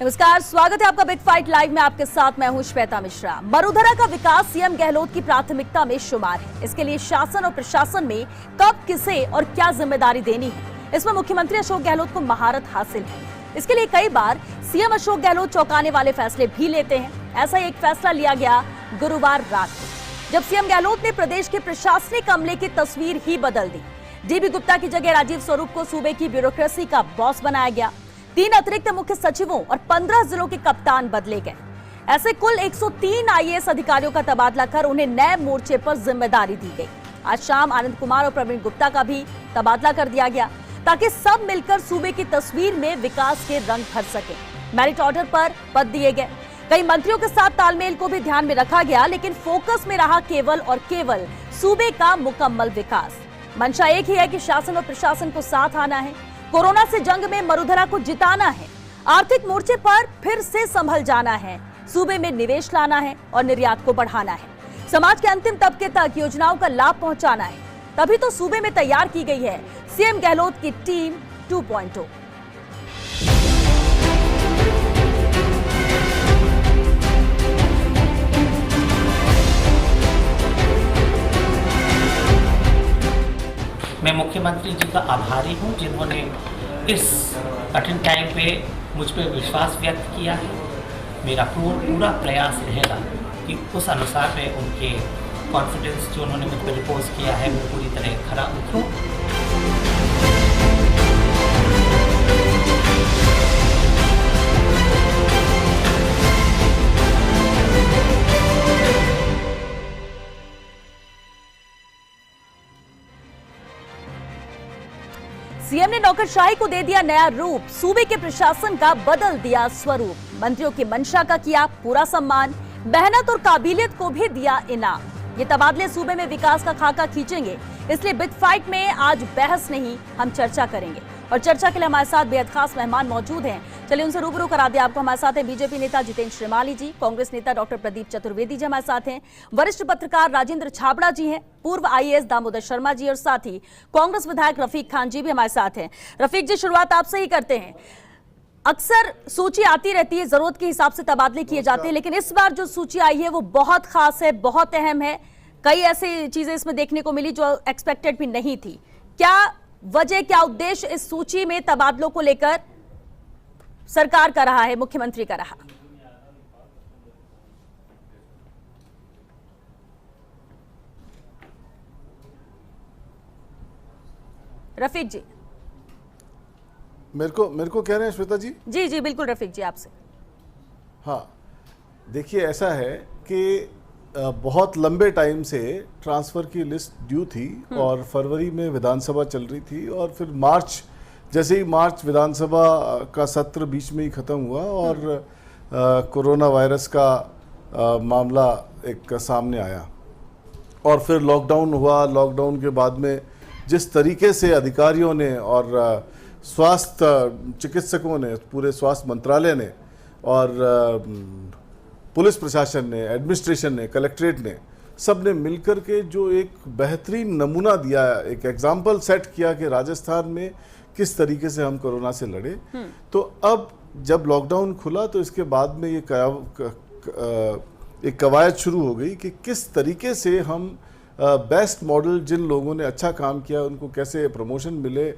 नमस्कार, स्वागत है आपका बिग फाइट लाइव में। आपके साथ मैं हूं श्वेता मिश्रा। मरुधरा का विकास सीएम गहलोत की प्राथमिकता में शुमार है। इसके लिए शासन और प्रशासन में कब, किसे और क्या जिम्मेदारी देनी है, इसमें मुख्यमंत्री अशोक गहलोत को महारत हासिल है। इसके लिए कई बार सीएम अशोक गहलोत चौंकाने वाले फैसले भी लेते हैं। ऐसा एक फैसला लिया गया गुरुवार रात, जब सीएम गहलोत ने प्रदेश के प्रशासनिक अमले की तस्वीर ही बदल दी। डीबी गुप्ता की जगह राजीव स्वरूप को सूबे की ब्यूरोक्रेसी का बॉस बनाया गया। 3 अतिरिक्त मुख्य सचिवों और 15 जिलों के कप्तान बदले गए। ऐसे कुल 103 आईएएस अधिकारियों का तबादला कर उन्हें नए मोर्चे पर जिम्मेदारी दी गई। आज शाम आनंद कुमार और प्रवीण गुप्ता का भी तबादला कर दिया गया, ताकि सब मिलकर सूबे की तस्वीर में विकास के रंग भर सके। मेरिट ऑर्डर पर पद दिए गए। कई मंत्रियों के साथ तालमेल को भी ध्यान में रखा गया, लेकिन फोकस में रहा केवल और केवल सूबे का मुकम्मल विकास। मंशा एक ही है कि शासन और प्रशासन को साथ आना है। कोरोना से जंग में मरुधरा को जिताना है। आर्थिक मोर्चे पर फिर से संभल जाना है। सूबे में निवेश लाना है और निर्यात को बढ़ाना है। समाज के अंतिम तबके तक योजनाओं का लाभ पहुंचाना है। तभी तो सूबे में तैयार की गई है सीएम गहलोत की टीम 2.0। मैं मुख्यमंत्री जी का आभारी हूं, जिन्होंने इस कठिन टाइम पे मुझ पर विश्वास व्यक्त किया है। मेरा पूरा प्रयास रहेगा कि उस अनुसार मैं उनके कॉन्फिडेंस जो उन्होंने मुझ पर रिपोज किया है वो पूरी तरह खरा उतरूं। सीएम ने नौकरशाही को दे दिया नया रूप। सूबे के प्रशासन का बदल दिया स्वरूप। मंत्रियों की मंशा का किया पूरा सम्मान। मेहनत और काबिलियत को भी दिया इनाम। ये तबादले सूबे में विकास का खाका खींचेंगे। इसलिए बिग फाइट में आज बहस नहीं, हम चर्चा करेंगे। और चर्चा के लिए हमारे साथ बेहद खास मेहमान मौजूद हैं। चलिए उनसे रूबरू करा दे आपको। हमारे साथ हैं बीजेपी नेता जितेंद्र श्रीमाली जी, कांग्रेस नेता डॉक्टर प्रदीप चतुर्वेदी जी हमारे साथ हैं, वरिष्ठ पत्रकार राजेंद्र छाबड़ा जी हैं, पूर्व आईएएस दामोदर शर्मा जी और साथ ही कांग्रेस विधायक रफीक खान जी भी हमारे साथ हैं। रफीक जी, शुरुआत आपसे ही करते हैं। अक्सर सूची आती रहती है, जरूरत के हिसाब से तबादले किए जाते हैं, लेकिन इस बार जो सूची आई है वो बहुत खास है, बहुत अहम है। कई ऐसी चीजें इसमें देखने को मिली जो एक्सपेक्टेड भी नहीं थी। क्या वजह, क्या उद्देश्य इस सूची में तबादलों को लेकर सरकार का रहा है, मुख्यमंत्री का रहा? रफीक जी। मेरे को कह रहे हैं श्वेता जी? जी जी बिल्कुल रफीक जी, आपसे। हाँ, देखिए ऐसा है कि बहुत लंबे टाइम से ट्रांसफ़र की लिस्ट ड्यू थी और फरवरी में विधानसभा चल रही थी और फिर मार्च, जैसे ही मार्च विधानसभा का सत्र बीच में ही ख़त्म हुआ और कोरोना वायरस का मामला एक सामने आया और फिर लॉकडाउन हुआ। लॉकडाउन के बाद में जिस तरीके से अधिकारियों ने और स्वास्थ्य चिकित्सकों ने, पूरे स्वास्थ्य मंत्रालय ने और पुलिस प्रशासन ने, एडमिनिस्ट्रेशन ने, कलेक्ट्रेट ने, सब ने मिलकर के जो एक बेहतरीन नमूना दिया, एक एग्जाम्पल सेट किया कि राजस्थान में किस तरीके से हम कोरोना से लड़े। तो अब जब लॉकडाउन खुला तो इसके बाद में ये एक कवायद शुरू हो गई कि किस तरीके से हम बेस्ट मॉडल, जिन लोगों ने अच्छा काम किया उनको कैसे प्रमोशन मिले,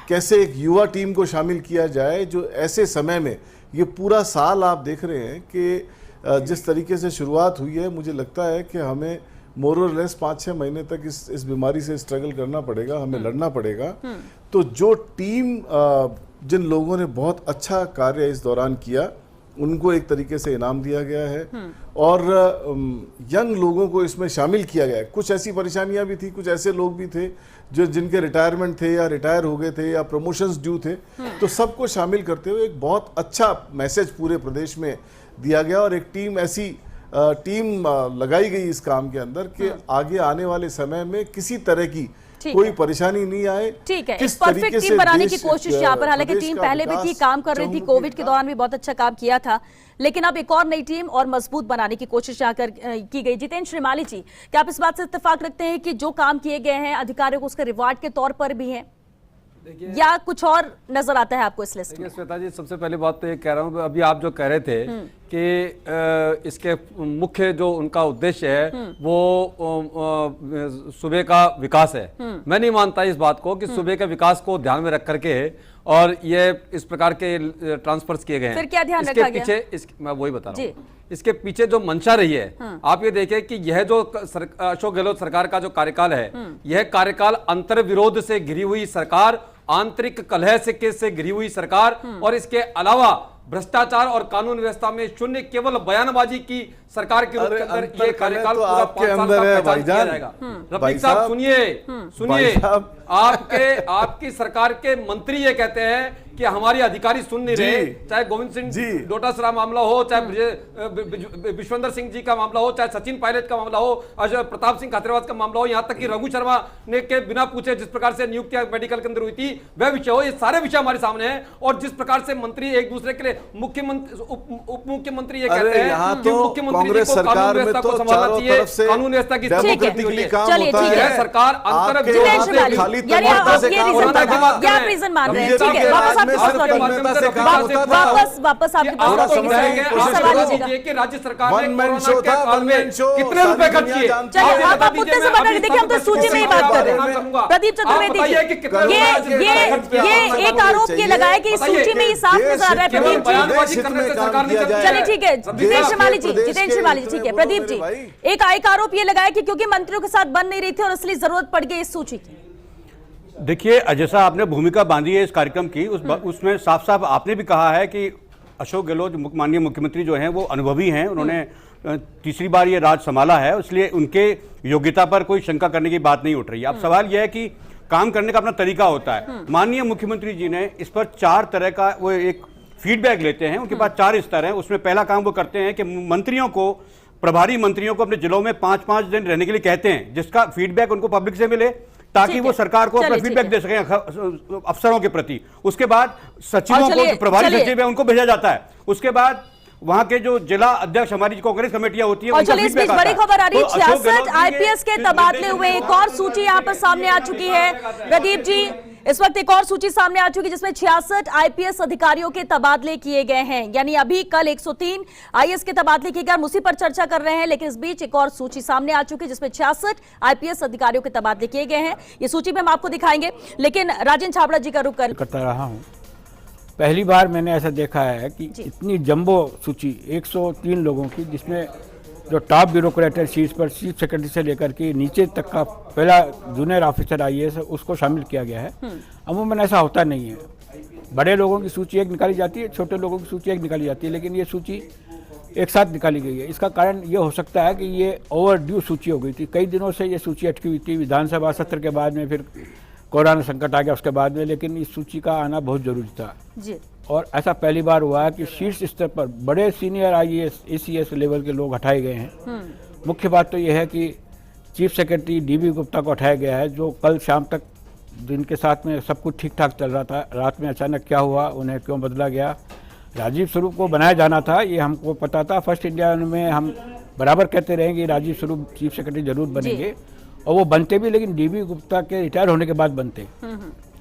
कैसे एक युवा टीम को शामिल किया जाए जो ऐसे समय में, ये पूरा साल आप देख रहे हैं कि जिस तरीके से शुरुआत हुई है, मुझे लगता है कि हमें मोर और लेस 5-6 महीने तक इस बीमारी से स्ट्रगल करना पड़ेगा, हमें लड़ना पड़ेगा। तो जो टीम, जिन लोगों ने बहुत अच्छा कार्य इस दौरान किया, उनको एक तरीके से इनाम दिया गया है और यंग लोगों को इसमें शामिल किया गया है। कुछ ऐसी परेशानियां भी थी, कुछ ऐसे लोग भी थे जो जिनके रिटायरमेंट थे या रिटायर हो गए थे या प्रमोशंस ड्यू थे, तो सबको शामिल करते हुए एक बहुत अच्छा मैसेज पूरे प्रदेश में दिया गया और एक टीम, ऐसी टीम लगाई गई इस काम के अंदर कि आगे आने वाले समय में किसी तरह की कोई परेशानी नहीं आए। ठीक है, इस परफेक्ट टीम बनाने की कोशिश यहाँ पर, हालांकि टीम पहले भी थी, काम कर रही थी, कोविड के दौरान भी बहुत अच्छा काम किया था, लेकिन अब एक और नई टीम और मजबूत बनाने की कोशिश यहाँ कर की गई। जितेंद्र श्रीमाली जी, क्या आप इस बात से इत्तेफाक रखते हैं कि जो काम किए गए हैं अधिकारियों को उसके रिवार्ड के तौर पर भी है? या कुछ और नजर आता है आपको इस लिस्ट में? देखिए श्वेता जी, सबसे पहली बात तो ये कह रहा हूँ, अभी आप जो कह रहे थे कि इसके मुख्य जो उनका उद्देश्य है वो सूबे का विकास है। मैं नहीं मानता इस बात को कि सूबे के विकास को ध्यान में रख करके और ये इस प्रकार के ट्रांसफर्स किए गए हैं। फिर क्या ध्यान इसके रखा गया? पीछे मैं वही बता रहा हूँ, इसके पीछे जो मंशा रही है, आप ये देखें कि यह जो अशोक गहलोत सरकार का जो कार्यकाल है, यह कार्यकाल अंतर विरोध से घिरी हुई सरकार, आंतरिक कलह से घिरी हुई सरकार और इसके अलावा भ्रष्टाचार और कानून व्यवस्था में शून्य केवल बयानबाजी की सरकार के रूप के अंदर ये कार्यकाल तो पूरा आपके 5 साल अंदर का है पहचान किया भाईजान। जाएगा। भाई रफीक साहब साहब, सुनिए, भाई साहब। आपकी सरकार के मंत्री ये कहते हैं कि हमारी अधिकारी सुन नहीं रहे, चाहे गोविंद सिंह डोटासरा मामला हो, चाहे विश्वेंद्र सिंह जी का मामला हो, चाहे सचिन पायलट का मामला हो, अजय प्रताप सिंह खातेरवाद का मामला हो, यहाँ तक कि रघु शर्मा ने के बिना पूछे जिस प्रकार से नियुक्तियां मेडिकल के अंदर हुई थी वह विषय हो, ये सारे विषय हमारे सामने हैं। और जिस प्रकार से मंत्री एक दूसरे के लिए मुख्यमंत्री उप मुख्यमंत्री ये कहते हैं कि मुख्यमंत्री जी को कानून व्यवस्था को संभालना चाहिए, कानून व्यवस्था की चलिए ठीक है, सरकार अंतर रीजन मान रहे हैं, ठीक है, वापस आपके पास सवाल लीजिएगा कि राज्य सरकार ने कोरोना के काल में कितने रुपए खर्च किए। चलिए आप मुद्दे से बता, देखिए हम तो सूची में ही बात कर रहे हैं। प्रदीप चतुर्वेदी जी, ये एक आरोप ये लगाया कि इस सूची में ये साफ नजर आ रहा है। प्रदीप जी चलिए ठीक है, जितेंद्र शिमाली जी ठीक है। प्रदीप जी, एक आरोप ये लगाया कि क्योंकि मंत्रियों के साथ बन नहीं रही थी और इसलिए जरूरत पड़ गई इस सूची की। देखिए, जैसा आपने भूमिका बांधी है इस कार्यक्रम की, उसमें साफ साफ आपने भी कहा है कि अशोक गहलोत माननीय मुख्यमंत्री जो हैं वो अनुभवी हैं, उन्होंने तीसरी बार ये राज संभाला है, इसलिए उनके योग्यता पर कोई शंका करने की बात नहीं उठ रही है। अब सवाल यह है कि काम करने का अपना तरीका होता है। माननीय मुख्यमंत्री जी ने इस पर 4 तरह का वो एक फीडबैक लेते हैं, उनके पास 4 स्तर हैं। उसमें पहला काम वो करते हैं कि मंत्रियों को, प्रभारी मंत्रियों को अपने जिलों में 5-5 दिन रहने के लिए कहते हैं, जिसका फीडबैक उनको पब्लिक से मिले ताकि वो सरकार को अपना फीडबैक दे सकें अफसरों के प्रति। उसके बाद सचिवों को, जो प्रभारी सचिव है, उनको भेजा जाता है। उसके बाद वहां के जो जिला अध्यक्ष, हमारी कांग्रेस कमेटियां होती है, चलिए इस बीच बड़ी खबर आ रही है, 66 आईपीएस के तबादले हुए। एक और सूची यहाँ पर सामने आ चुकी है प्रदीप जी, इस वक्त एक और सूची सामने आ चुकी है जिसमें 66 आईपीएस अधिकारियों के तबादले किए गए हैं। यानी अभी कल 103 आईएएस के तबादले किए गए, हम उसी पर चर्चा कर रहे हैं, लेकिन इस बीच एक और सूची सामने आ चुकी है जिसमें 66 आईपीएस अधिकारियों के तबादले किए गए हैं। ये सूची में हम आपको दिखाएंगे, लेकिन राजेंद्र छाबड़ा जी का रुख करता रहा हूँ। पहली बार मैंने ऐसा देखा है कि इतनी जंबो सूची 103 लोगों की, जिसमें जो टॉप ब्यूरोक्रेट है शीर्ष पर, चीफ सेक्रेटरी से लेकर के नीचे तक का पहला जूनियर ऑफिसर आईएएस उसको शामिल किया गया है। अमूमन ऐसा होता नहीं है, बड़े लोगों की सूची एक निकाली जाती है, छोटे लोगों की सूची एक निकाली जाती है, लेकिन ये सूची एक साथ निकाली गई है। इसका कारण ये हो सकता है कि ये ओवर ड्यू सूची हो गई थी, कई दिनों से ये सूची अटकी हुई थी, विधानसभा सत्र के बाद में फिर कोरोना संकट आ गया उसके बाद में, लेकिन इस सूची का आना बहुत जरूरी था जी। और ऐसा पहली बार हुआ है कि शीर्ष स्तर पर बड़े सीनियर आईएएस एसीएस लेवल के लोग हटाए गए हैं। मुख्य बात तो यह है कि चीफ सेक्रेटरी डीबी गुप्ता को हटाया गया है, जो कल शाम तक जिनके साथ में सब कुछ ठीक ठाक चल रहा था, रात में अचानक क्या हुआ, उन्हें क्यों बदला गया। राजीव स्वरूप को बनाया जाना था, ये हमको पता था। फर्स्ट इंडिया में हम बराबर कहते रहे कि राजीव स्वरूप चीफ सेक्रेटरी जरूर बनेंगे, और वो बनते भी, लेकिन डीबी गुप्ता के रिटायर होने के बाद बनते।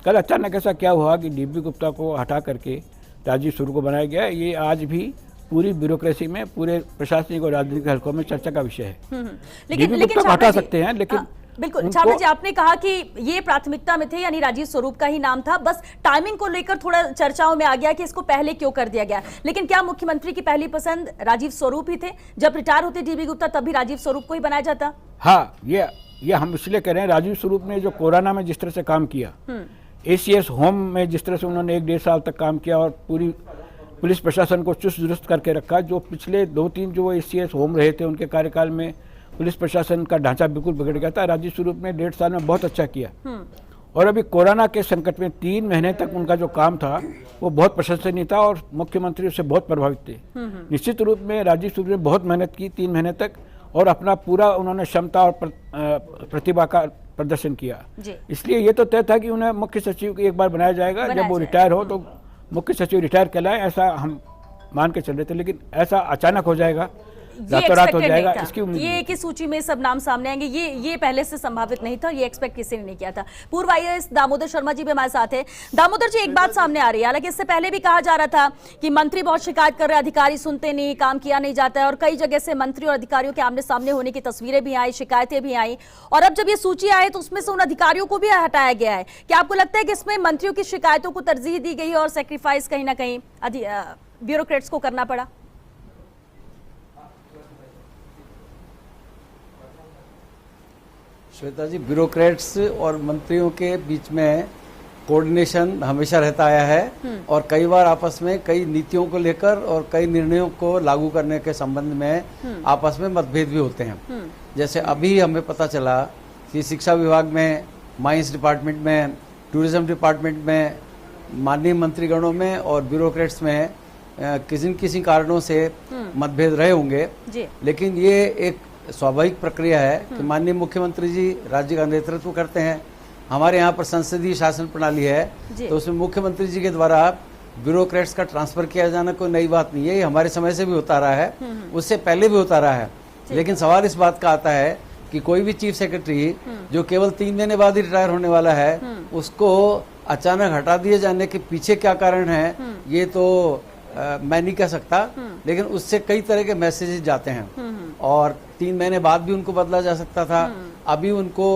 कल अचानक ऐसा क्या हुआ कि डीबी गुप्ता को हटा करके राजीव स्वरूप को बनाया गया। ये आज भी पूरी ब्यूरोक्रेसी में, पूरे प्रशासनिक और राजनीतिक हलकों में चर्चा का विषय है। डीबी गुप्ता को हटा सकते हैं, लेकिन बिल्कुल छाबड़ा जी, आपने कहा कि ये प्राथमिकता में थे, यानी राजीव स्वरूप का ही नाम था, बस टाइमिंग को लेकर थोड़ा चर्चाओं में आ गया कि इसको पहले क्यों कर दिया गया। लेकिन क्या मुख्यमंत्री की पहली पसंद राजीव स्वरूप ही थे? जब रिटायर होते डीबी गुप्ता तब भी राजीव स्वरूप को ही बनाया जाता? हाँ, ये हम इसलिए कह रहे हैं, राजीव स्वरूप ने जो कोरोना में जिस तरह से काम किया, एसीएस होम में जिस तरह से उन्होंने 1-1.5 साल तक काम किया और पूरी पुलिस प्रशासन को चुस्त दुरुस्त करके रखा, जो पिछले 2-3 जो एसीएस होम रहे थे उनके कार्यकाल में पुलिस प्रशासन का ढांचा बिल्कुल बिगड़ गया था। राजीव स्वरूप ने 1.5 साल में बहुत अच्छा किया। और अभी कोरोना के संकट में 3 महीने तक उनका जो काम था वो बहुत प्रशंसनीय था और मुख्यमंत्री उससे बहुत प्रभावित थे। निश्चित रूप में राजीव स्वरूप ने बहुत मेहनत की 3 महीने तक, और अपना पूरा उन्होंने क्षमता और प्रतिभा का प्रदर्शन किया। इसलिए ये तो तय था कि उन्हें मुख्य सचिव को एक बार बनाया जाएगा, जब वो रिटायर हो तो मुख्य सचिव रिटायर कहलाए, ऐसा हम मान के चल रहे थे। लेकिन ऐसा अचानक हो जाएगा, रातों रात हो expected जाएगा, नहीं था। इसकी उम्मीद ये नहीं। एक ही सूची में सब नाम सामने आएंगे, ये पहले से संभावित नहीं था, ये एक्सपेक्ट किसी ने नहीं किया था। पूर्व आईएएस दामोदर शर्मा जी भी हमारे साथ है। दामोदर जी, एक बात सामने आ रही है, हालांकि इससे पहले भी कहा जा रहा था कि मंत्री बहुत शिकायत कर रहे हैं, अधिकारी सुनते नहीं, काम किया नहीं जाता है, और कई जगह से मंत्री और अधिकारियों के आमने सामने होने की तस्वीरें भी आई, शिकायतें भी आई, और अब जब ये सूची आई तो उसमें से उन अधिकारियों को भी हटाया गया है। क्या आपको लगता है कि इसमें मंत्रियों की शिकायतों को तरजीह दी गई और सेक्रीफाइस कहीं ना कहीं ब्यूरोक्रेट्स को करना पड़ा? श्वेता जी, ब्यूरोक्रेट्स और मंत्रियों के बीच में कोऑर्डिनेशन हमेशा रहता आया है और कई बार आपस में कई नीतियों को लेकर और कई निर्णयों को लागू करने के संबंध में आपस में मतभेद भी होते हैं। जैसे अभी हमें पता चला कि शिक्षा विभाग में, माइंस डिपार्टमेंट में, टूरिज्म डिपार्टमेंट में, माननीय मंत्रीगणों में और ब्यूरोक्रेट्स में किसी कारणों से मतभेद रहे होंगे, लेकिन ये एक स्वाभाविक प्रक्रिया है कि माननीय मुख्यमंत्री जी राज्य का नेतृत्व करते हैं। हमारे यहाँ पर संसदीय शासन प्रणाली है, तो उसमें मुख्यमंत्री जी के द्वारा ब्यूरोक्रेट्स का ट्रांसफर किया जाना कोई नई बात नहीं है, ये हमारे समय से भी होता रहा है, उससे पहले भी होता रहा है। लेकिन सवाल इस बात का आता है कि कोई भी चीफ सेक्रेटरी जो केवल 3 महीने बाद ही रिटायर होने वाला है, उसको अचानक हटा दिए जाने के पीछे क्या कारण है, ये तो मैं नहीं कह सकता, लेकिन उससे कई तरह के मैसेजेस जाते हैं और 3 महीने बाद भी उनको बदला जा सकता था। अभी उनको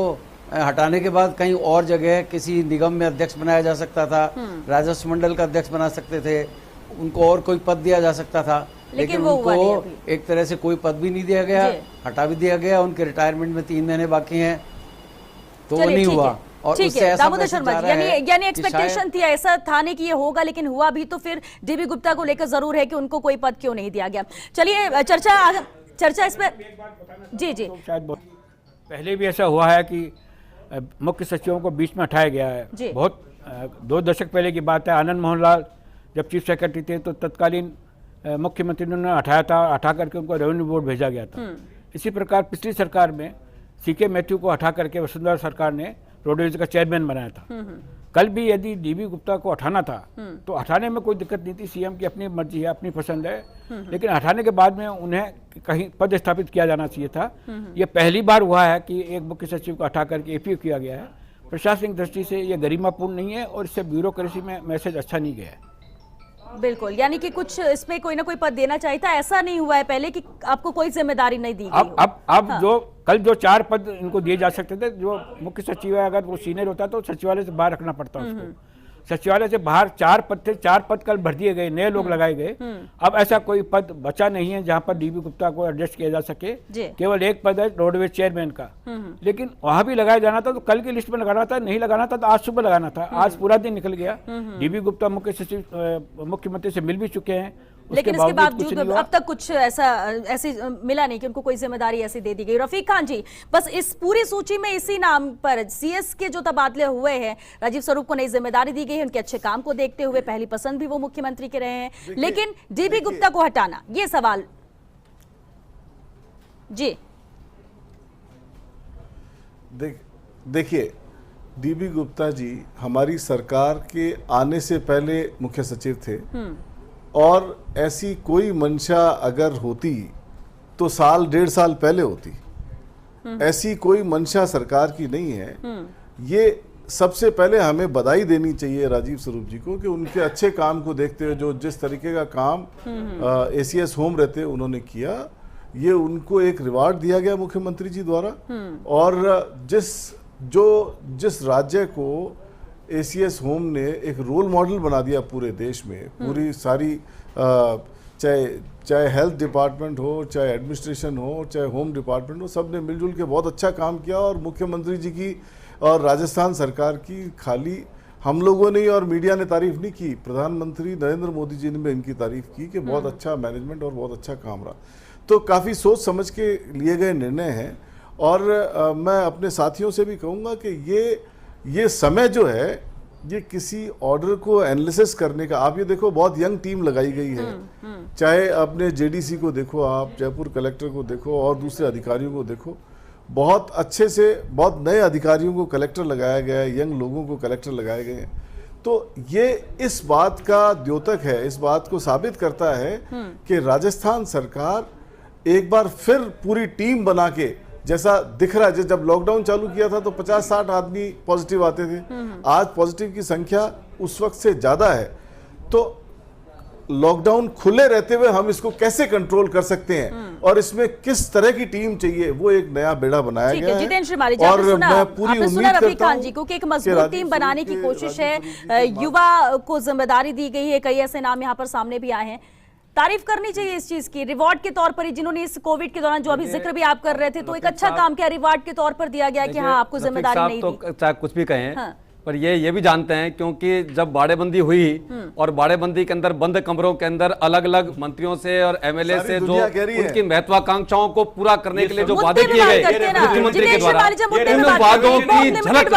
हटाने के बाद कहीं और जगह किसी निगम में अध्यक्ष बनाया जा सकता था, राजस्व मंडल का अध्यक्ष बना सकते थे, उनको और कोई पद दिया जा सकता था, लेकिन उनको एक तरह से कोई पद भी नहीं दिया गया, हटा भी दिया गया। उनके रिटायरमेंट में 3 महीने बाकी हैं, तो वो नहीं हुआ। और ठीक है दामोदर शर्मा जी, यानी कि एक्सपेक्टेशन थी, ऐसा था नहीं कि ये होगा, लेकिन हुआ भी, तो फिर डीबी गुप्ता को लेकर जरूर है कि उनको कोई पद क्यों नहीं दिया गया। चलिए चर्चा इस पर जी शायद पहले भी ऐसा हुआ है कि मुख्य सचिवों को बीच में हटाया गया है। बहुत 2 दशक पहले की बात है, आनंद मोहन लाल जब चीफ सेक्रेटरी थे तो तत्कालीन मुख्यमंत्री ने हटाया था, हटा करके उनको रेवेन्यू बोर्ड भेजा गया था। इसी प्रकार पिछली सरकार में सीके मैथ्यू को हटा करके वसुंधरा सरकार ने रोडवेज का चेयरमैन बनाया था। कल भी यदि डीबी गुप्ता को हटाना था तो हटाने में कोई दिक्कत नहीं थी, सीएम की अपनी मर्जी है, अपनी पसंद है, लेकिन हटाने के बाद में उन्हें कहीं पद स्थापित किया जाना चाहिए था। ये पहली बार हुआ है कि एक मुख्य सचिव को हटा करके एपीओ किया गया है। प्रशासनिक दृष्टि से ये गरिमापूर्ण नहीं है और इससे ब्यूरोक्रेसी में मैसेज अच्छा नहीं गया है। बिल्कुल, यानी कि कुछ इसमें कोई ना कोई पद देना चाहिए था, ऐसा नहीं हुआ है पहले कि आपको कोई जिम्मेदारी नहीं दी गई। अब जो कल जो 4 पद इनको दिए जा सकते थे, जो मुख्य सचिव है अगर वो सीनियर होता तो सचिवालय से बाहर रखना पड़ता उसको। सचिवालय से बाहर 4 पद थे, 4 पद कल भर दिए गए, नए लोग लगाए गए। अब ऐसा कोई पद बचा नहीं है जहां पर डीबी गुप्ता को एडजस्ट किया जा सके। केवल एक पद है रोडवेज चेयरमैन का, लेकिन वहां भी लगाया जाना था तो कल की लिस्ट में लगाना था, नहीं लगाना था तो आज सुबह लगाना था। आज पूरा दिन निकल गया। डीबी गुप्ता मुख्य सचिव मुख्यमंत्री से मिल भी चुके हैं, लेकिन इसके बावजूद अब तक कुछ ऐसे मिला नहीं कि उनको कोई जिम्मेदारी ऐसी दे दी गई। रफीक खान जी, बस इस पूरी सूची में इसी नाम पर सीएस के जो तबादले हुए हैं, राजीव स्वरूप को नई जिम्मेदारी दी गई है, उनके अच्छे काम को देखते हुए पहली पसंद भी वो मुख्यमंत्री के रहे हैं, लेकिन डीबी गुप्ता को हटाना, ये सवाल जी। देखिए, डीबी गुप्ता जी हमारी सरकार के आने से पहले मुख्य सचिव थे और ऐसी कोई मंशा अगर होती तो 1.5 साल पहले होती। ऐसी कोई मंशा सरकार की नहीं है। ये सबसे पहले हमें बधाई देनी चाहिए राजीव स्वरूप जी को कि उनके अच्छे काम को देखते हुए जो जिस तरीके का काम एसीएस होम रहते उन्होंने किया, ये उनको एक रिवार्ड दिया गया मुख्यमंत्री जी द्वारा। और जिस राज्य को एसीएस होम ने एक रोल मॉडल बना दिया पूरे देश में, पूरी सारी चाहे हेल्थ डिपार्टमेंट हो, चाहे एडमिनिस्ट्रेशन हो, चाहे होम डिपार्टमेंट हो, सब ने मिलजुल के बहुत अच्छा काम किया। और मुख्यमंत्री जी की और राजस्थान सरकार की खाली हम लोगों ने और मीडिया ने तारीफ नहीं की, प्रधानमंत्री नरेंद्र मोदी जी ने भी इनकी तारीफ की कि बहुत अच्छा मैनेजमेंट और बहुत अच्छा काम रहा। तो काफ़ी सोच समझ के लिए गए निर्णय हैं। और मैं अपने साथियों से भी कहूँगा कि ये समय जो है ये किसी ऑर्डर को एनालिसिस करने का, आप ये देखो बहुत यंग टीम लगाई गई है, चाहे अपने जेडीसी को देखो, आप जयपुर कलेक्टर को देखो और दूसरे अधिकारियों को देखो, बहुत अच्छे से बहुत नए अधिकारियों को कलेक्टर लगाया गया है, यंग लोगों को कलेक्टर लगाए गए हैं। तो ये इस बात का द्योतक है, इस बात को साबित करता है कि राजस्थान सरकार एक बार फिर पूरी टीम बना के, जैसा दिख रहा है, जब लॉकडाउन चालू किया था तो 50-60 आदमी पॉजिटिव आते थे, आज पॉजिटिव की संख्या उस वक्त से ज्यादा है। तो लॉकडाउन खुले रहते हुए हम इसको कैसे कंट्रोल कर सकते हैं और इसमें किस तरह की टीम चाहिए, वो एक नया बेड़ा बनाया गया है। जितेंद्र श्रीमाली जी, और आपने सुना, मैं पूरी आपने उम्मीद सुना रफीक करता खान हूं जी को कि एक कि मजबूत राजीव टीम बनाने की स्वरूप कोशिश के है, युवा को जिम्मेदारी दी गई है, कई ऐसे नाम यहाँ पर सामने भी आए हैं। तारीफ करनी चाहिए इस चीज की, रिवॉर्ड के तौर पर ही जिन्होंने इस कोविड के दौरान जो अभी जिक्र भी आप कर रहे थे, तो एक अच्छा काम किया, रिवॉर्ड के तौर पर दिया गया कि हाँ आपको जिम्मेदारी नहीं दी। तो चाहे कुछ भी कहें, हाँ। पर ये भी जानते हैं, क्योंकि जब बाड़ेबंदी हुई और बाड़ेबंदी के अंदर बंद कमरों के अंदर अलग अलग मंत्रियों से और एमएलए से जो उनकी महत्वाकांक्षाओं को पूरा करने के लिए जो वादे किए गए मुख्यमंत्री के द्वारा, उन वादों की झलक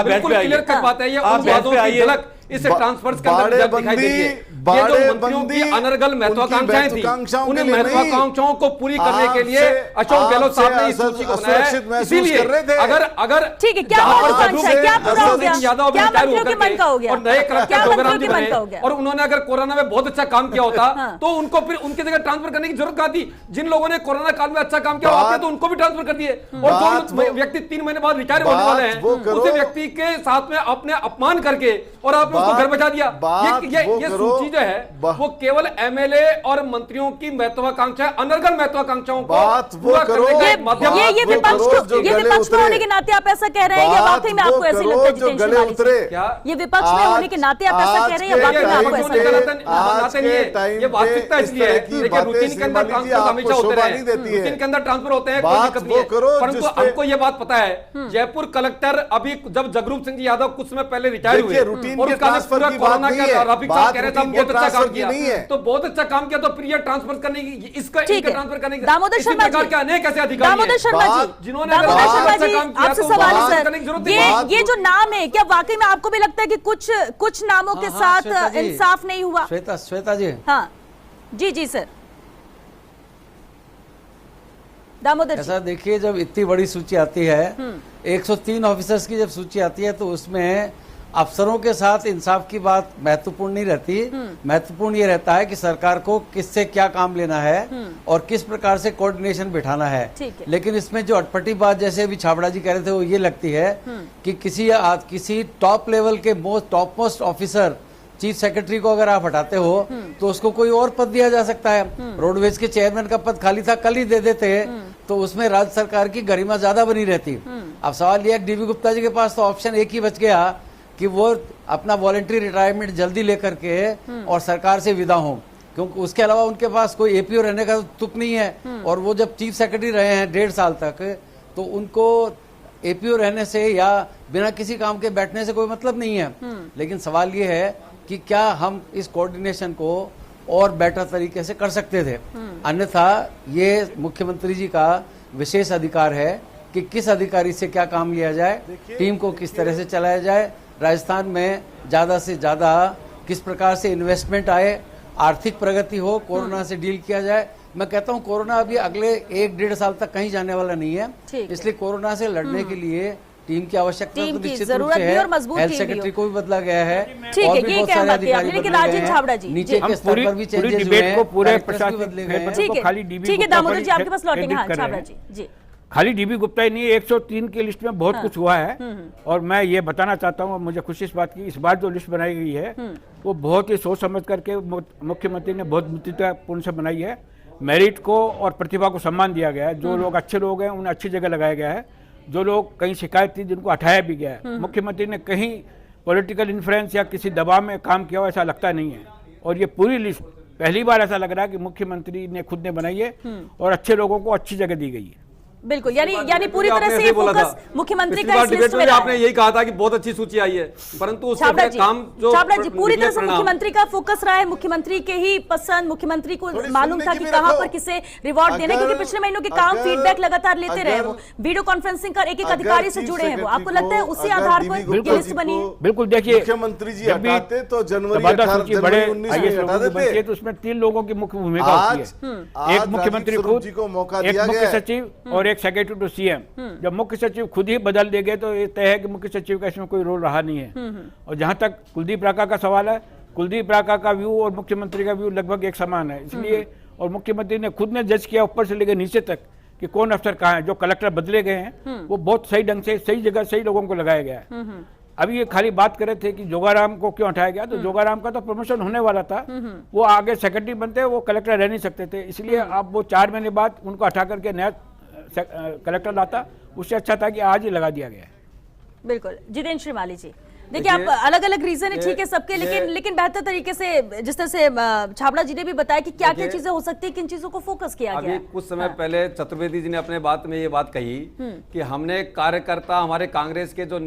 बिल्कुल क्लियर कट बात है, ये उन वादों की झलक इस ट्रांसफर के अंदर दिखाई देती है। ये जो मंत्रियों की अनर्गल महत्वाकांक्षाएं थी, उन महत्वाकांक्षाओं को पूरी करने के लिए अशोक गहलोत साहब ने इस सूची को बनाया है। इसीलिए अगर ठीक है, क्या महत्वाकांक्षा है, क्या पूरा हो गया, क्या मंत्रियों के मन का हो गया, और नए क्या मंत्रियों के मन का हो गया, और उन्होंने अगर कोरोना में बहुत अच्छा काम किया होता तो उनको फिर उनकी जगह ट्रांसफर करने की जरूरत कहाँ थी। जिन लोगों ने कोरोना काल में अच्छा काम किया होता तो उनको भी ट्रांसफर कर दिए, और जो व्यक्ति 3 महीने बाद रिटायर होने वाले हैं उस व्यक्ति के साथ में अपने अपमान करके और आपने उसको घर बचा दिया। ये सूची जो है वो केवल एमएलए और मंत्रियों की महत्वाकांक्षा, अनर्गल महत्वाकांक्षाओं को पूरा करने का एक माध्यम। ये विपक्ष में होने के नाते आप ऐसा कह रहे हैं, या वाकई में आपको ऐसे लगता है जितेंद्र श्रीमाली जी? क्या ये विपक्ष में होने के नाते आप ऐसा कह रहे हैं, या वाकई में आपको ऐसा लगता है? ये वास्तविकता इसलिए है, देखिए रूटीन के अंदर ट्रांसफर हमेशा होते रहे, रूटीन के अंदर ट्रांसफर होते हैं, कोई दिक्कत नहीं है, परंतु हमको ये बात पता है, जयपुर कलेक्टर अभी जब जगरूप सिंह जी यादव कुछ समय पहले रिटायर हुए और उसका पूरा कोरोना का रफीक साहब कह रहे थे बहुत अच्छा काम किया, तो बहुत अच्छा काम किया, तो फिर ये ट्रांसफर करने की, इसका ट्रांसफर करने की दामोदर शर्मा जी के अनेक ऐसे अधिकारी दामोदर शर्मा जी, जिन्होंने आपसे सवाल है सर, ये जो नाम है, क्या वाकई में आपको भी लगता है कि कुछ नामों के साथ इंसाफ नहीं हुआ? श्वेता जी, हाँ जी सर, दामोदर ऐसा देखिए, जब इतनी बड़ी सूची आती है, 103 ऑफिसर्स की जब सूची आती है, तो उसमें अफसरों के साथ इंसाफ की बात महत्वपूर्ण नहीं रहती। महत्वपूर्ण ये रहता है कि सरकार को किससे क्या काम लेना है और किस प्रकार से कोऑर्डिनेशन बिठाना है। लेकिन इसमें जो अटपटी बात, जैसे अभी छाबड़ा जी कह रहे थे, वो ये लगती है कि किसी टॉप लेवल के top most officer, chief secretary को अगर आप हटाते हो तो उसको कोई और पद दिया जा सकता है। रोडवेज के चेयरमैन का पद खाली था, कल ही दे देते, तो उसमें राज्य सरकार की गरिमा ज्यादा बनी रहती। अब सवाल यह है, डीवी गुप्ता जी के पास तो ऑप्शन एक ही बच गया कि वो अपना वॉलंटरी रिटायरमेंट जल्दी लेकर के और सरकार से विदा हों, क्योंकि उसके अलावा उनके पास कोई एपीओ रहने का तुक नहीं है। और वो जब चीफ सेक्रेटरी रहे हैं 1.5 साल तक, तो उनको एपीओ रहने से या बिना किसी काम के बैठने से कोई मतलब नहीं है। लेकिन सवाल ये है कि क्या हम इस कोऑर्डिनेशन को और बेटर तरीके से कर सकते थे। अन्यथा ये मुख्यमंत्री जी का विशेष अधिकार है कि किस अधिकारी से क्या काम लिया जाए, टीम को किस तरह से चलाया जाए, राजस्थान में ज्यादा से ज्यादा किस प्रकार से इन्वेस्टमेंट आए, आर्थिक प्रगति हो, कोरोना से डील किया जाए। मैं कहता हूं कोरोना अभी अगले 1-1.5 साल तक कहीं जाने वाला नहीं है, इसलिए कोरोना से लड़ने के लिए टीम की आवश्यकता तो निश्चित रूप से है। हेल्थ सेक्रेटरी को भी बदला गया है, और भी बहुत सारे अधिकारी बदले गए हैं, नीचे के स्तर पर भी चेंजेस हुए हैं, कलेक्टर्स भी बदले गए हैं। ठीक है दामोदर जी, आपके पास लौटेंगे। हाँ छाबड़ा जी। खाली डीबी गुप्ता ही नहीं, 103 की लिस्ट में बहुत कुछ हुआ है। और मैं ये बताना चाहता हूँ, मुझे खुशी इस बात की, इस बार जो लिस्ट बनाई गई है वो बहुत ही सोच समझ करके मुख्यमंत्री ने बहुत बुद्धितापूर्ण से बनाई है। मेरिट को और प्रतिभा को सम्मान दिया गया है। जो लोग अच्छे लोग हैं उन्हें अच्छी जगह लगाया गया है। जो लोग कहीं शिकायत थी जिनको हटाया भी गया है। मुख्यमंत्री ने कहीं पॉलिटिकल इन्फ्लुएंस या किसी दबाव में काम किया हो ऐसा लगता नहीं है। और ये पूरी लिस्ट पहली बार ऐसा लग रहा है कि मुख्यमंत्री ने खुद ने बनाई है और अच्छे लोगों को अच्छी जगह दी गई है। बिल्कुल, यानी पूरी तरह से फोकस मुख्यमंत्री का इस लिस्ट में आपने यही कहा था कि बहुत अच्छी सूची आई है, परंतु उसका काम जो छाबड़ा जी पूरी तरह से मुख्यमंत्री का फोकस रहा है। मुख्यमंत्री के ही पसंद, मुख्यमंत्री को मालूम था कि कहां पर किसे रिवॉर्ड देने, क्योंकि पिछले महीनों के काम फीडबैक लगातार लेते रहे। वो वीडियो कॉन्फ्रेंसिंग कर एक अधिकारी से जुड़े हैं। वो आपको लगता है उसी आधार पर ये लिस्ट बनी है? बिल्कुल, देखिए मुख्यमंत्री जी हटाते तो जनवरी 19 तो उसमें 3 लोगों की मुख्य भूमिका होती है। एक मुख्यमंत्री खुद, एक मुख्य सचिव और एक सेक्रेटरी टू सीएम। जब मुख्य सचिव खुद ही बदल देंगे तो ये तय है कि मुख्य सचिव का इसमें कोई रोल रहा नहीं है। और जहां तक कुलदीप राका का सवाल है, कुलदीप राका का व्यू और मुख्यमंत्री का व्यू लगभग एक समान है, इसलिए और मुख्यमंत्री ने खुद ने जज किया ऊपर से लेकर नीचे तक कि कौन अफसर कहाँ है। जो कलेक्टर बदले गए हैं वो बहुत सही ढंग से सही जगह सही लोगों को लगाया गया है। अभी ये खाली बात कर रहे थे कि जोगाराम को क्यों हटाया गया, तो जोगाराम का तो प्रमोशन होने वाला था, वो आगे सेक्रेटरी बनते, वो कलेक्टर रह नहीं सकते थे, इसलिए अब वो 4 महीने बाद उनको हटा करके नया कलेक्टर लाता, उससे अच्छा था कि आज ही लगा दिया गया है। बिल्कुल। जितेंद्र श्रीमाली जी, देखिए आप अलग अलग रीजन है, ठीक है सबके, लेकिन बेहतर तरीके से जिस तरह से छाबड़ा जी ने भी बताया कि क्या क्या चीजें हो सकती है, किन चीजों को फोकस किया गया अभी कुछ समय पहले चतुर्वेदी जी ने अपने बात में ये बात कही कि हमने कार्यकर्ता, हमारे कांग्रेस के जो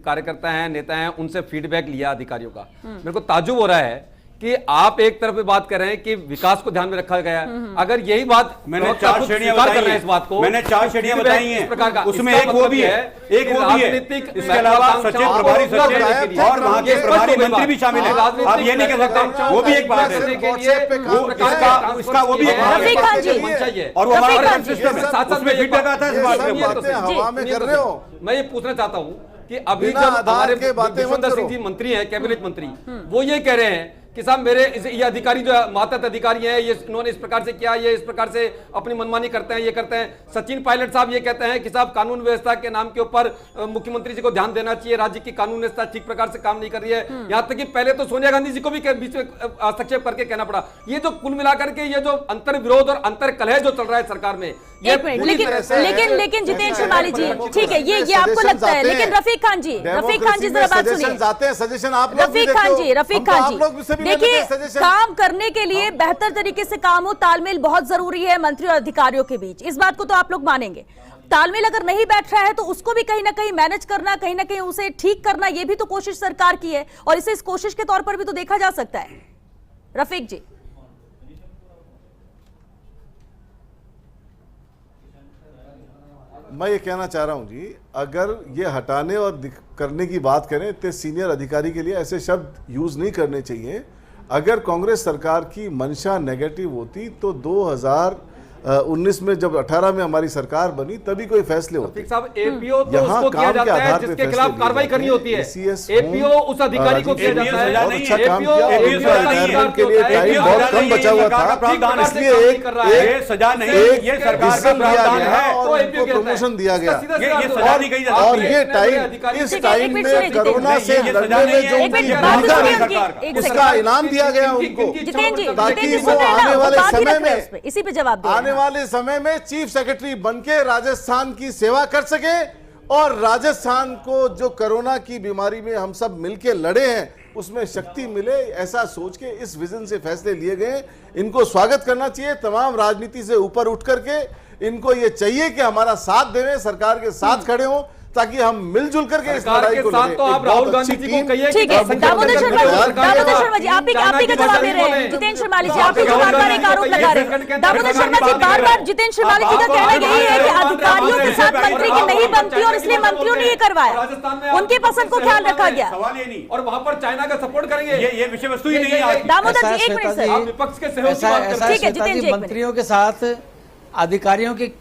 कार्यकर्ता हैं, नेता हैं, उनसे फीडबैक लिया अधिकारियों का। मेरे को ताज्जुब हो रहा है कि आप एक तरफ बात कर रहे हैं कि विकास को ध्यान में रखा गया है। अगर यही बात मैंने 4 श्रेणियां बताई हैं, इस बात को मैंने 4 श्रेणियां बताई हैं, इस प्रकार का, उसमें एक वो भी है, एक वो भी है, इसके अलावा सचिव, प्रभारी सचिव और वहां के प्रभारी मंत्री भी शामिल हैं। आप ये नहीं कह सकते, वो भी एक बात है, इसका वो भी एक भाग है, और वो हमारा सिस्टम है, उसमें फीडबैक आता है। हवा में कर रहे हो। मैं ये पूछना चाहता हूँ कि अभी जब हमारे विश्वेंद्र सिंह जी मंत्री हैं, कैबिनेट मंत्री, वो ये कह रहे हैं कि साहब मेरे ये अधिकारी जो मातहत अधिकारी हैं, ये इन्होंने इस प्रकार से किया, ये इस प्रकार से अपनी मनमानी करते हैं, ये करते हैं। सचिन पायलट साहब ये कहते हैं कि साहब कानून व्यवस्था के नाम के ऊपर मुख्यमंत्री जी को ध्यान देना चाहिए, राज्य की कानून व्यवस्था ठीक प्रकार से काम नहीं कर रही है। यहाँ तक कि पहले तो सोनिया गांधी जी को भी बीच में हस्तक्षेप करके कहना पड़ा। ये जो कुल मिलाकर के ये जो अंतर विरोध और अंतर कलह जो चल रहा है सरकार में, लेकिन जितेंद्र श्रीमाली जी, ठीक है, ये आपको लगता है, लेकिन रफीक खान जी जरा बात सुनिए। सजेशन आप रफीक खान जी, देखिए काम करने के लिए बेहतर तरीके से काम हो, तालमेल बहुत जरूरी है मंत्री और अधिकारियों के बीच, इस बात को तो आप लोग मानेंगे। तालमेल अगर नहीं बैठ रहा है तो उसको भी कहीं ना कहीं मैनेज करना, कहीं ना कहीं उसे ठीक करना, ये भी तो कोशिश सरकार की है, और इसे इस कोशिश के तौर पर भी तो देखा जा सकता है। रफीक जी, मैं ये कहना चाह रहा हूं जी, अगर ये हटाने और करने की बात करें तो सीनियर अधिकारी के लिए ऐसे शब्द यूज नहीं करने चाहिए। अगर कांग्रेस सरकार की मंशा नेगेटिव होती तो 2019 में जब 18 में हमारी सरकार बनी तभी कोई फैसले होते। साहब एपीओ तो उसको किया जाता है जिसके खिलाफ कार्रवाई करनी होती है, एपीओ उस अधिकारी को किया जाता है। बहुत अच्छा काम किया, उनके लिए टाइम बहुत कम बचा हुआ था, इसलिए एक सजा नहीं, ये सरकार का प्रावधान है और उनको प्रमोशन दिया गया। और ये टाइम, इस टाइम में कोरोना से लड़ने में जो उनकी भूमिका रही उसका इनाम दिया गया उनको, ताकि वो आने वाले समय में, इसी पे जवाब आने वाले समय में चीफ सेक्रेटरी बनके राजस्थान की सेवा कर सके और राजस्थान को जो कोरोना की बीमारी में हम सब मिलके लड़े हैं उसमें शक्ति मिले, ऐसा सोच के इस विजन से फैसले लिए गए। इनको स्वागत करना चाहिए, तमाम राजनीति से ऊपर उठ करके इनको ये चाहिए कि हमारा साथ दें, सरकार के साथ खड़े हों, ताकि हम मिलजुल करके इस लड़ाई को लड़ें। तो आप राहुल गांधी जी को कहिए, ठीक है, दामोदर शर्मा जी आप ही का जवाब दे रहे हैं। जितेंद्र श्रीमाली जी, आप ही जो बार-बार एक आरोप लगा रहे हैं। दामोदर शर्मा जी बार-बार जितेंद्र श्रीमाली जी का कहना यही है कि अधिकारियों के साथ मंत्री की नहीं बनती और इसलिए मंत्रियों ने ये करवाया, उनकी पसंद को ख्याल रखा गया, और वहां पर चाइना का सपोर्ट करेंगे, ये विषय वस्तु ही नहीं है। दामोदर जी एक मिनट सर, विपक्ष के सहयोग की बात कर रहे हैं। ठीक है जितेंद्र जी, मंत्रियों के साथ अधिकारियों की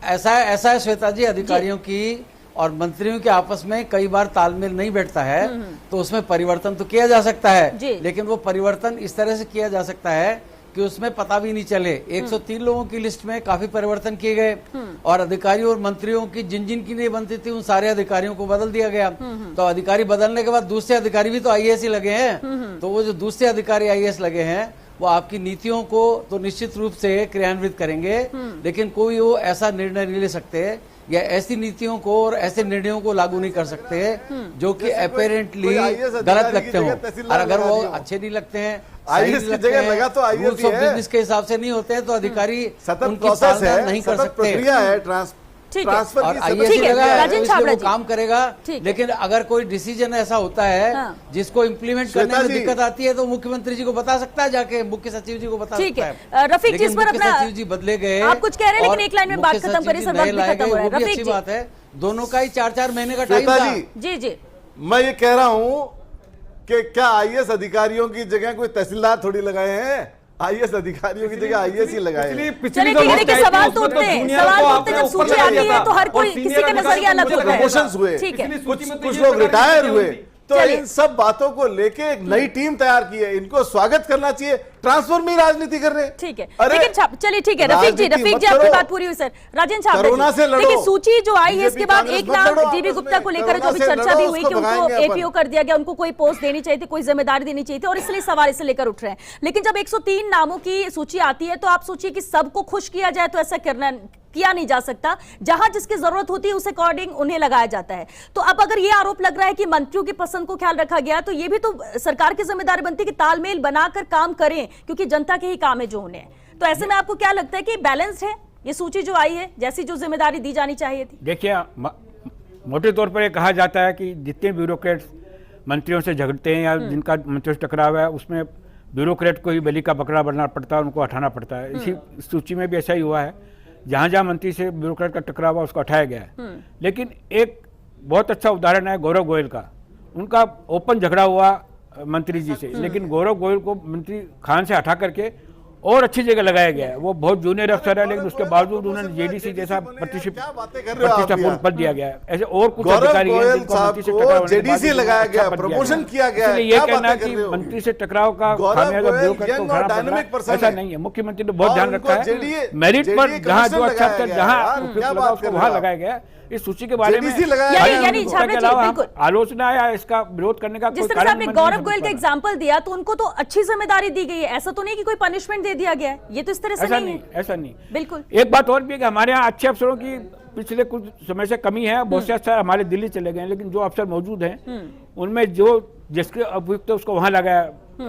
ऐसा है श्वेता जी, अधिकारियों की और मंत्रियों के आपस में कई बार तालमेल नहीं बैठता है, तो उसमें परिवर्तन तो किया जा सकता है, लेकिन वो परिवर्तन इस तरह से किया जा सकता है कि उसमें पता भी नहीं चले। 103 लोगों की लिस्ट में काफी परिवर्तन किए गए और अधिकारियों और मंत्रियों की जिन जिन की नहीं बनती थी उन सारे अधिकारियों को बदल दिया गया। तो अधिकारी बदलने के बाद दूसरे अधिकारी भी तो आईएएस ही लगे हैं, तो वो जो दूसरे अधिकारी आईएएस लगे हैं वो आपकी नीतियों को तो निश्चित रूप से क्रियान्वित करेंगे, लेकिन कोई वो ऐसा निर्णय नहीं ले सकते या ऐसी नीतियों को और ऐसे निर्णयों को लागू नहीं कर सकते जो कि अपेरेंटली गलत लगते हों, और अगर वो अच्छे नहीं लगते हैं, आईएएस की जगह लगा तो आईएएस रूल्स ऑफ बिजनेस के हिसाब से नहीं होते हैं, तो अधिकारी सतत उनकी प्रोसेस पालना है, नहीं कर सतत सकते। प्रक्रिया है, ट्रांसफर और की आईएएस ठीक है, लगा है, राजेंद्र तो छाबड़ा इसलिए वो जी। काम करेगा, ठीक है। लेकिन अगर कोई डिसीजन ऐसा होता है जिसको इम्प्लीमेंट करने श्वेता में जी। दिक्कत आती है तो मुख्यमंत्री जी को बता सकता है, जाके मुख्य सचिव जी को बता ठीक सकता है। है। रफीक जी, इस पर लेकिन अपना मुख्य सचिव जी बदले गए, आप कुछ कह रहे हैं, लेकिन और एक लाइन में बात मुख्य खत्म सचिव करिए, जी सर, नए वक्त भी लाए खत्म गए, हो रहा है। वो भी रफीक अच्छी जी। बात है, दोनों का ही 4-4 महीने का टाइम श्वेता था। जी, जी मैं ये कह रहा हूं कि क्या आईएएस अधिकारियों की जगह कोई तहसीलदार थोड़ी लगाए हैं, आईएएस अधिकारियों की जगह आईएएस ही लगाए हैं। चलिए ठीक है, देखिए सवाल तो उठते हैं, जब सूची आती है तो हर कोई किसी का नजरिया अलग होता है। प्रमोशंस हुए, ठीक है, कुछ लोग रिटायर हुए, तो चलिए। इन सब बातों को लेके एक नई टीम तैयार की है, इनको स्वागत करना चाहिए। ट्रांसफर में राजनीति कर रहे हैं। ठीक है, अरे लेकिन चलिए ठीक है, रफीक जी राजनीति मत आपकी करो। बात पूरी हुई सर। राजेंद्र कोरोना से छाबड़ा लड़ो। देखिए सूची जो आई है इसके बीजेपी बाद कांग्रेस एक मत नाम लड़ो डीबी आपस गुप्ता में। को लेकर जो कोरोना भी से चर्चा लड़ो, भी हुई उसको कि उनको भगाएंगे अपन। एपीओ कर दिया गया, उनको कोई पोस्ट देनी चाहिए थी, कोई जिम्मेदारी देनी चाहिए थी, और इसलिए सवाल इसे लेकर उठ रहे हैं। लेकिन जब 103 नामों की सूची आती है तो आप सोचिए कि सबको खुश किया जाए तो ऐसा किया नहीं जा सकता। जहां जिसकी जरूरत होती है उस अकॉर्डिंग उन्हें लगाया जाता है। तो अब अगर यह आरोप लग रहा है कि मंत्रियों की पसंद को ख्याल रखा गया, तो यह भी तो सरकार की जिम्मेदारी बनती है कि तालमेल बनाकर काम करें, क्योंकि जनता के ही काम है जो उन्हें। तो ऐसे में आपको क्या लगता है कि बैलेंस्ड है ये सूची जो आई है, जैसी जो जिम्मेदारी दी जानी चाहिए थी? देखिए, मोटे तौर पर ये कहा जाता है कि जितने ब्यूरोक्रेट्स मंत्रियों से झगड़ते हैं या जिनका मंत्रियों से टकराव है, उसमें ब्यूरोक्रेट को ही बलि का बकरा बनना पड़ता है, उनको हटाना पड़ता है। इसी सूची में भी ऐसा ही हुआ है, जहाँ जहाँ मंत्री से ब्यूरोक्रेट का टकराव हुआ उसको हटाया गया है। लेकिन एक बहुत अच्छा उदाहरण है गौरव गोयल का। उनका ओपन झगड़ा हुआ मंत्री जी से, लेकिन गौरव गोयल को मंत्री खान से हटा करके और अच्छी जगह लगाया गया है। वो बहुत जूनियर अफसर है, लेकिन उसके बावजूद उन्होंने जेडीसी जैसा प्रतिष्ठापूर्ण पद दिया गया है। ऐसे और कुछ अधिकारी हैं जिनको मंत्री से टकराव जेडीसी लगाया गया, प्रमोशन किया गया है। ये कहना है कि मंत्री से टकराव का खामियाजा ब्यूरोक्रेट को उठाना पड़ रहा है, ऐसा नहीं है। मुख्यमंत्री ने बहुत ध्यान रखा है, मेरिट पर जहाँ जो अच्छा अफसर जहाँ उपयुक्त लगा उसको वहाँ लगाया गया। इस सूची के बारे में यानी आलोचना या इसका विरोध करने का जिस तरह से आपने गौरव गोयल का एग्जांपल दिया, तो उनको तो अच्छी जिम्मेदारी दी गई है, ऐसा तो नहीं कि कोई पनिशमेंट दे दिया गया है। ये तो इस तरह से ऐसा नहीं है। ऐसा नहीं। बिल्कुल। एक बात और भी है कि हमारे यहाँ अच्छे अफसरों की पिछले कुछ समय से कमी है। बहुत से अफसर हमारे दिल्ली चले गए हैं, लेकिन जो अफसर मौजूद हैं उनमें जो जिसके उपयुक्त है उसको वहां लगाया।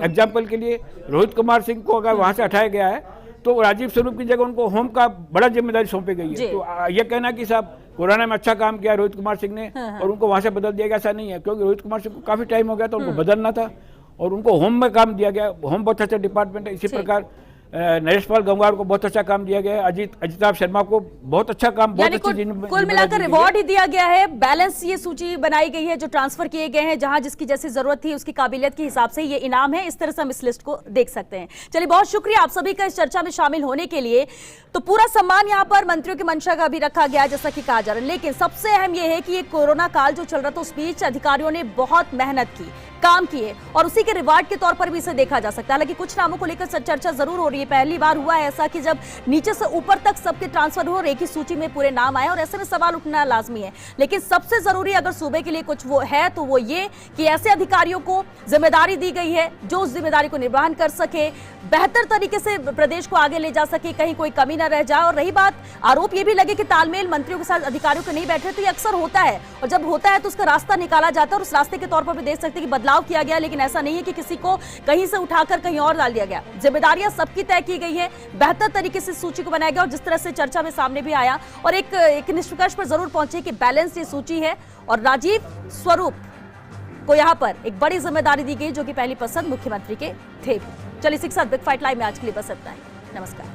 एग्जाम्पल के लिए रोहित कुमार सिंह को अगर वहां से हटाया गया है तो राजीव स्वरूप की जगह उनको होम का बड़ा जिम्मेदारी सौंपी गई है। तो ये कहना कि साहब कोरोना में अच्छा काम किया रोहित कुमार सिंह ने और उनको वहां से बदल दिया गया, ऐसा नहीं है। क्योंकि रोहित कुमार सिंह को काफी टाइम हो गया था, उनको बदलना था और उनको होम में काम दिया गया। होम बहुत अच्छा डिपार्टमेंट है। इसी प्रकार नरेश पाल गंगवार को बहुत अच्छा काम दिया गया है। अजिताभ शर्मा को बहुत अच्छा काम, बहुत अच्छी कुल मिलाकर रिवॉर्ड ही दिया गया है। बैलेंस ये सूची बनाई गई है, जो ट्रांसफर किए गए हैं, जहां जिसकी जैसी जरूरत थी उसकी काबिलियत के हिसाब से ये इनाम है। इस तरह से हम इस लिस्ट को देख सकते हैं। चलिए, बहुत शुक्रिया आप सभी का इस चर्चा में शामिल होने के लिए। तो पूरा सम्मान यहाँ पर मंत्रियों की मंशा का भी रखा गया जैसा कि कहा जा रहा है, लेकिन सबसे अहम यह है कि ये कोरोना काल जो चल रहा था उस बीच अधिकारियों ने बहुत मेहनत की, काम किए, और उसी के रिवार्ड के तौर पर भी इसे देखा जा सकता है। हालांकि कुछ नामों को लेकर चर्चा जरूर हो रही है। पहली बार हुआ है ऐसा कि जब नीचे से ऊपर तक सबके ट्रांसफर हो, एक ही सूची में पूरे नाम आए, और ऐसे में सवाल उठना लाजमी है। लेकिन सबसे जरूरी अगर सूबे के लिए कुछ वो है तो वो ये कि ऐसे अधिकारियों को जिम्मेदारी दी गई है जो उस जिम्मेदारी को निर्वहन कर सके, बेहतर तरीके से प्रदेश को आगे ले जा सके, कहीं कोई कमी न रह जाए। और रही बात आरोप ये भी लगे कि तालमेल मंत्रियों के साथ अधिकारियों के नहीं बैठ रहे, तो ये अक्सर होता है, और जब होता है तो उसका रास्ता निकाला जाता है, और उस रास्ते के तौर पर भी देख सकते हैं कि बदलाव किया गया, लेकिन ऐसा नहीं है कि किसी को कहीं से उठाकर कहीं और डाल दिया गया। जिम्मेदारियां सबकी तय की गई है, बेहतर तरीके से सूची को बनाया गया, और जिस तरह से चर्चा में सामने भी आया और एक निष्कर्ष पर जरूर पहुंचे कि बैलेंस ये सूची है, और राजीव स्वरूप को यहां पर एक बड़ी जिम्मेदारी दी गई जो कि पहली पसंद मुख्यमंत्री के थे। चलिए, 6 बिग फाइट लाइव में आज के लिए बस इतना ही। नमस्कार।